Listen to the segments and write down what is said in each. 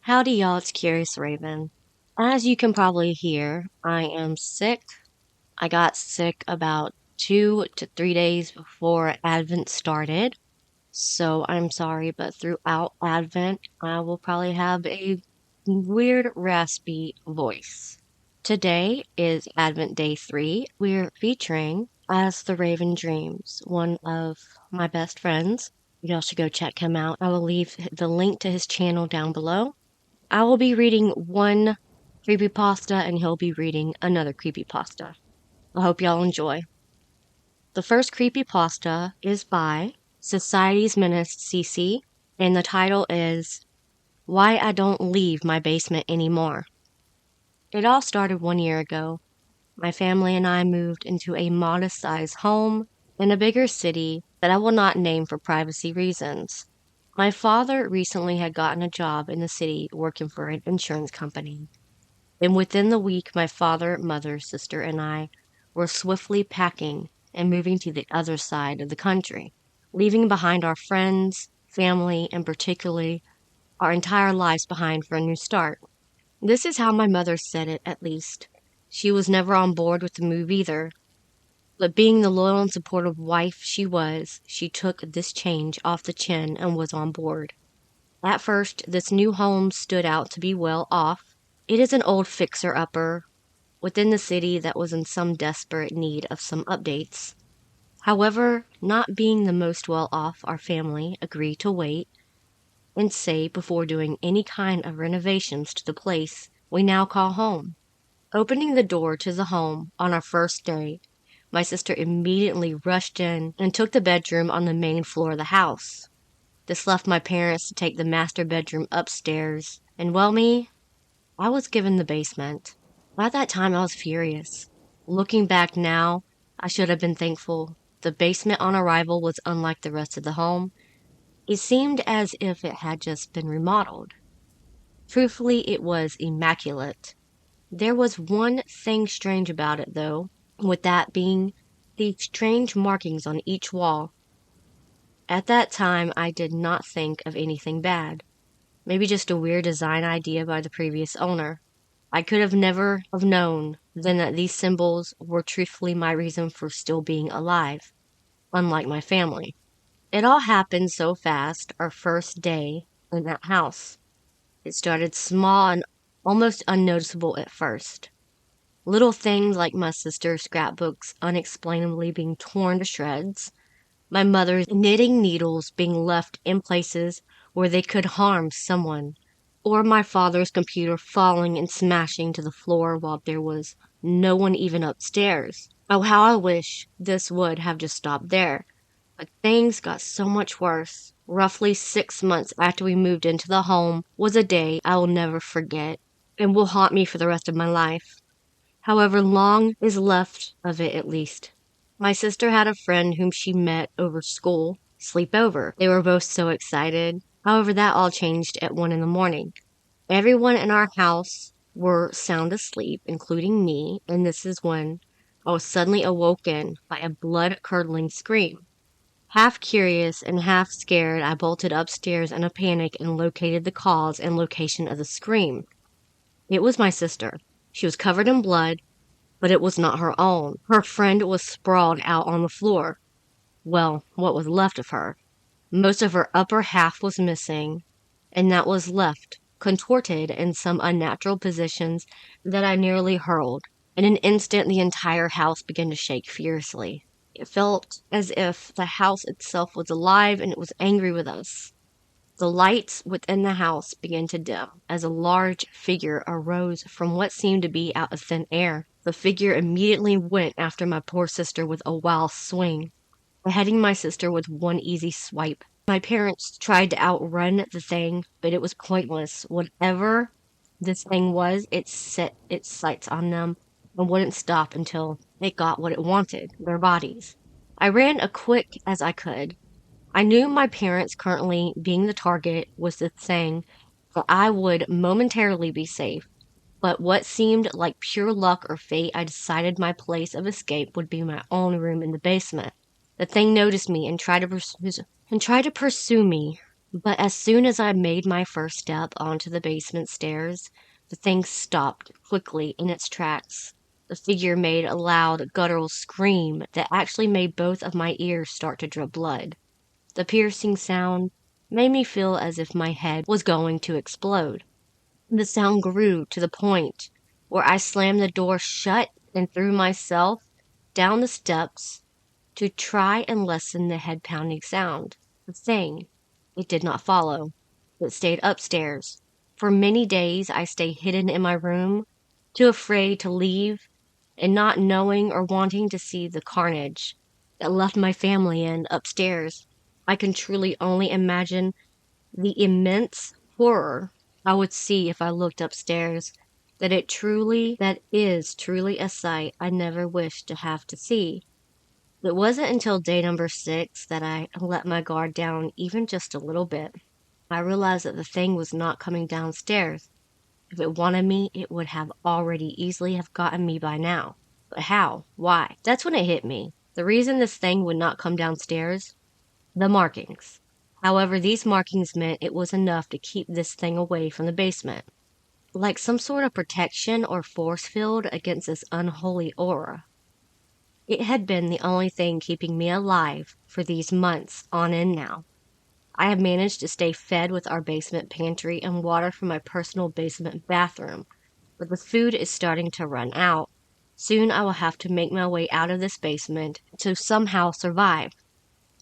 Howdy, y'all, it's Curious Raven. As you can probably hear, I am sick. I got sick about 2 to 3 days before Advent started. So I'm sorry, but throughout Advent, I will probably have a weird, raspy voice. Today is Advent Day 3. We're featuring AsTheRavenDreams, one of my best friends. Y'all should go check him out. I will leave the link to his channel down below. I will be reading one creepypasta and he'll be reading another creepypasta. I hope y'all enjoy. The first creepypasta is by SocietysMenaceCC and the title is Why I Don't Leave My Basement Anymore. It all started 1 year ago. My family and I moved into a modest-sized home in a bigger city that I will not name for privacy reasons. My father recently had gotten a job in the city working for an insurance company. And within the week, my father, mother, sister, and I were swiftly packing and moving to the other side of the country, leaving behind our friends, family, and particularly our entire lives behind for a new start. This is how my mother said it, at least. She was never on board with the move either. But being the loyal and supportive wife she was, she took this change off the chin and was on board. At first, this new home stood out to be well off. It is an old fixer-upper within the city that was in some desperate need of some updates. However, not being the most well off, our family agreed to wait and save before doing any kind of renovations to the place we now call home. Opening the door to the home on our first day, my sister immediately rushed in and took the bedroom on the main floor of the house. This left my parents to take the master bedroom upstairs, and well, I was given the basement. At that time, I was furious. Looking back now, I should have been thankful. The basement on arrival was unlike the rest of the home. It seemed as if it had just been remodeled. Truthfully, it was immaculate. There was one thing strange about it, though, with that being the strange markings on each wall. At that time, I did not think of anything bad. Maybe just a weird design idea by the previous owner. I could have never have known then that these symbols were truthfully my reason for still being alive, unlike my family. It all happened so fast, our first day in that house. It started small and almost unnoticeable at first. Little things like my sister's scrapbooks unexplainably being torn to shreds, my mother's knitting needles being left in places where they could harm someone, or my father's computer falling and smashing to the floor while there was no one even upstairs. Oh, how I wish this would have just stopped there. But things got so much worse. Roughly 6 months after we moved into the home was a day I will never forget and will haunt me for the rest of my life. However long is left of it, at least. My sister had a friend whom she met over school sleepover. They were both so excited. However, that all changed at 1 a.m. Everyone in our house were sound asleep, including me, and this is when I was suddenly awoken by a blood-curdling scream. Half curious and half scared, I bolted upstairs in a panic and located the cause and location of the scream. It was my sister. She was covered in blood, but it was not her own. Her friend was sprawled out on the floor. Well, what was left of her. Most of her upper half was missing, and that was left, contorted in some unnatural positions that I nearly hurled. In an instant, the entire house began to shake furiously. It felt as if the house itself was alive and it was angry with us. The lights within the house began to dim as a large figure arose from what seemed to be out of thin air. The figure immediately went after my poor sister with a wild swing, beheading my sister with one easy swipe. My parents tried to outrun the thing, but it was pointless. Whatever this thing was, it set its sights on them and wouldn't stop until it got what it wanted, their bodies. I ran as quick as I could. I knew my parents currently being the target was the thing that I would momentarily be safe. But what seemed like pure luck or fate, I decided my place of escape would be my own room in the basement. The thing noticed me and tried to pursue me. But as soon as I made my first step onto the basement stairs, the thing stopped quickly in its tracks. The figure made a loud, guttural scream that actually made both of my ears start to drip blood. The piercing sound made me feel as if my head was going to explode. The sound grew to the point where I slammed the door shut and threw myself down the steps to try and lessen the head pounding sound. The thing, it did not follow. It stayed upstairs. For many days I stayed hidden in my room, too afraid to leave, and not knowing or wanting to see the carnage that left my family in upstairs. I can truly only imagine the immense horror I would see if I looked upstairs. That is truly a sight I never wished to have to see. It wasn't until day number 6 that I let my guard down even just a little bit. I realized that the thing was not coming downstairs. If it wanted me, it would have already easily have gotten me by now. But how? Why? That's when it hit me. The reason this thing would not come downstairs? The markings. However, these markings meant it was enough to keep this thing away from the basement. Like some sort of protection or force field against this unholy aura. It had been the only thing keeping me alive for these months on end now. I have managed to stay fed with our basement pantry and water from my personal basement bathroom, but the food is starting to run out. Soon I will have to make my way out of this basement to somehow survive.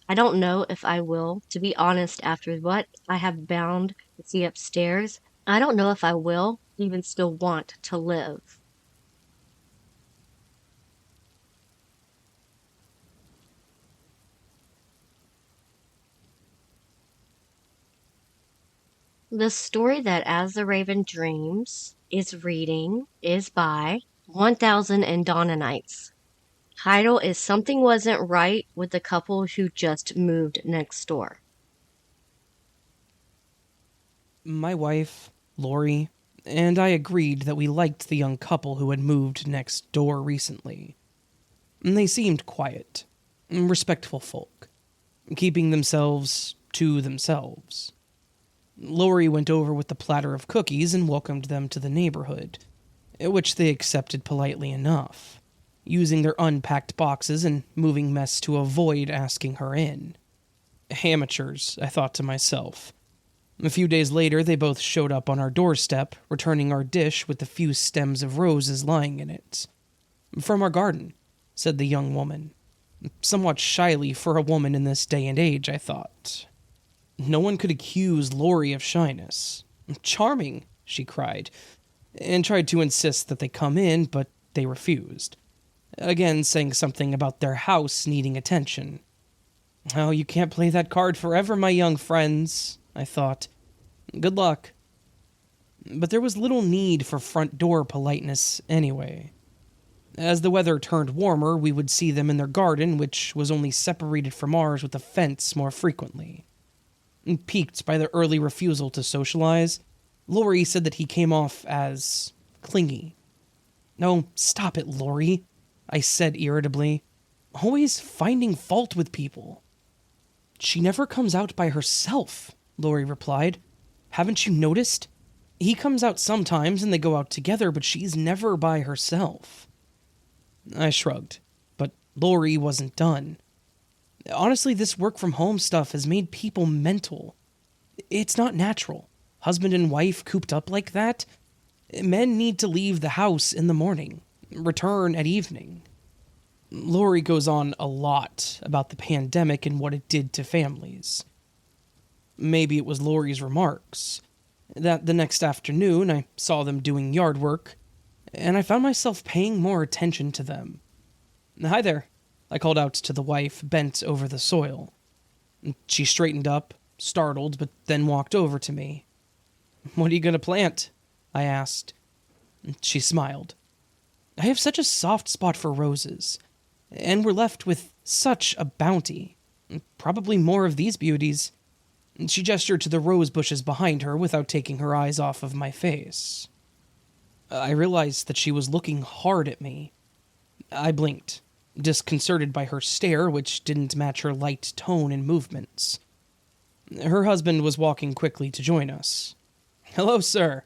I don't know if I will, to be honest, after what I have bound to see upstairs. I don't know if I will even still want to live. The story that As the Raven Dreams is reading is by 1000 and Donna Nights. Title is Something Wasn't Right with the Couple Who Just Moved Next Door. My wife, Lori, and I agreed that we liked the young couple who had moved next door recently. They seemed quiet, respectful folk, keeping themselves to themselves. Lori went over with the platter of cookies and welcomed them to the neighborhood, which they accepted politely enough, using their unpacked boxes and moving mess to avoid asking her in. Amateurs, I thought to myself. A few days later, they both showed up on our doorstep, returning our dish with the few stems of roses lying in it. "From our garden," said the young woman. Somewhat shyly for a woman in this day and age, I thought. No one could accuse Lori of shyness. "Charming," she cried, and tried to insist that they come in, but they refused. Again saying something about their house needing attention. "Oh, you can't play that card forever, my young friends," I thought. "Good luck." But there was little need for front door politeness anyway. As the weather turned warmer, we would see them in their garden, which was only separated from ours with a fence more frequently. Piqued by their early refusal to socialize, Lori said that he came off as clingy. "No, stop it, Lori," I said irritably. "Always finding fault with people." "She never comes out by herself," Lori replied. "Haven't you noticed? He comes out sometimes and they go out together, but she's never by herself." I shrugged, but Lori wasn't done. "Honestly, this work from home stuff has made people mental. It's not natural. Husband and wife cooped up like that. Men need to leave the house in the morning, return at evening." Lori goes on a lot about the pandemic and what it did to families. Maybe it was Lori's remarks that the next afternoon I saw them doing yard work, and I found myself paying more attention to them. "Hi there," I called out to the wife, bent over the soil. She straightened up, startled, but then walked over to me. "What are you going to plant?" I asked. She smiled. "I have such a soft spot for roses, and we're left with such a bounty. Probably more of these beauties." She gestured to the rose bushes behind her without taking her eyes off of my face. I realized that she was looking hard at me. I blinked, disconcerted by her stare, which didn't match her light tone and movements. Her husband was walking quickly to join us. "Hello, sir."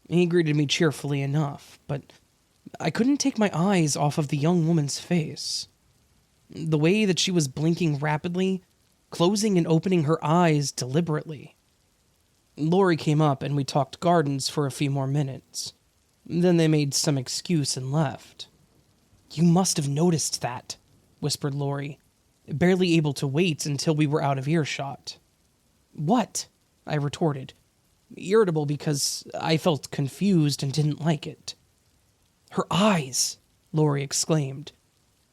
He greeted me cheerfully enough, but I couldn't take my eyes off of the young woman's face. The way that she was blinking rapidly, closing and opening her eyes deliberately. Lori came up and we talked gardens for a few more minutes. Then they made some excuse and left. "You must have noticed that," whispered Lori, barely able to wait until we were out of earshot. "What?" I retorted, irritable because I felt confused and didn't like it. "Her eyes," Lori exclaimed.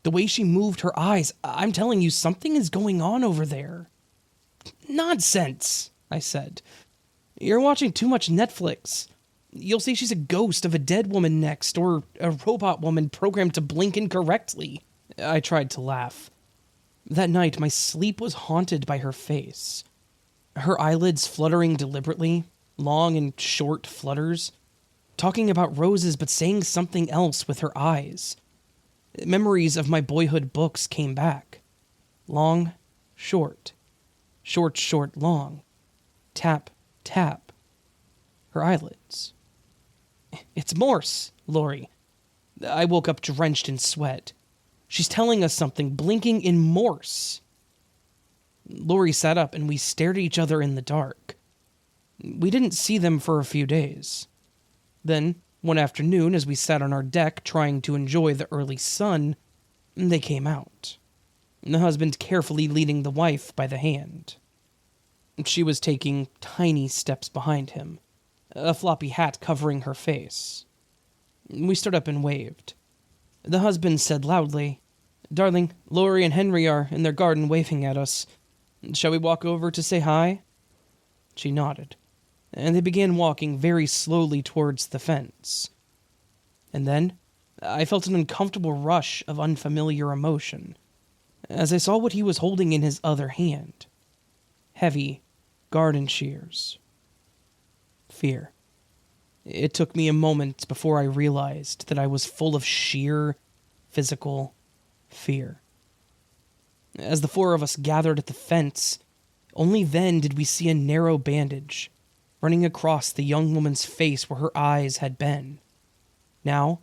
"The way she moved her eyes, I'm telling you, something is going on over there." "Nonsense," I said. "You're watching too much Netflix. You'll see she's a ghost of a dead woman next, or a robot woman programmed to blink incorrectly." I tried to laugh. That night, my sleep was haunted by her face. Her eyelids fluttering deliberately, long and short flutters, talking about roses but saying something else with her eyes. Memories of my boyhood books came back. Long, short. Short, short, long. Tap, tap. Her eyelids. "It's Morse, Lori." I woke up drenched in sweat. "She's telling us something, blinking in Morse." Lori sat up and we stared at each other in the dark. We didn't see them for a few days. Then, one afternoon, as we sat on our deck trying to enjoy the early sun, they came out. The husband carefully leading the wife by the hand. She was taking tiny steps behind him, a floppy hat covering her face. We stood up and waved. The husband said loudly, "Darling, Lori and Henry are in their garden waving at us. Shall we walk over to say hi?" She nodded, and they began walking very slowly towards the fence. And then I felt an uncomfortable rush of unfamiliar emotion as I saw what he was holding in his other hand. Heavy garden shears. Fear. It took me a moment before I realized that I was full of sheer, physical fear. As the four of us gathered at the fence, only then did we see a narrow bandage running across the young woman's face where her eyes had been. Now,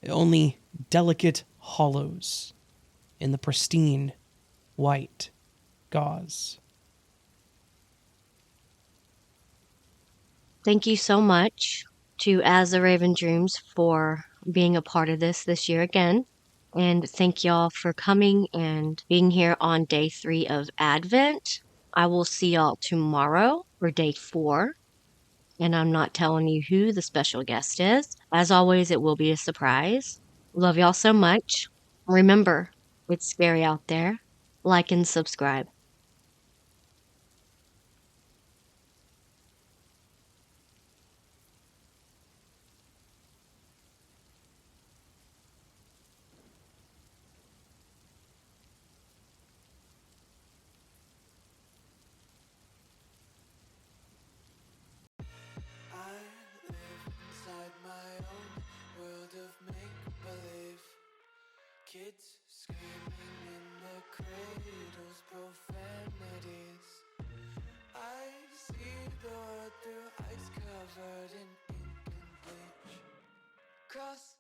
only delicate hollows in the pristine, white gauze. Thank you so much to AsTheRavenDreams for being a part of this year again. And thank y'all for coming and being here on day 3 of Advent. I will see y'all tomorrow for day 4. And I'm not telling you who the special guest is. As always, it will be a surprise. Love y'all so much. Remember, it's scary out there. Like and subscribe. Inside my own world of make-believe. Kids screaming in the cradles, profanities. I see the world through ice covered in ink and bleach. Cross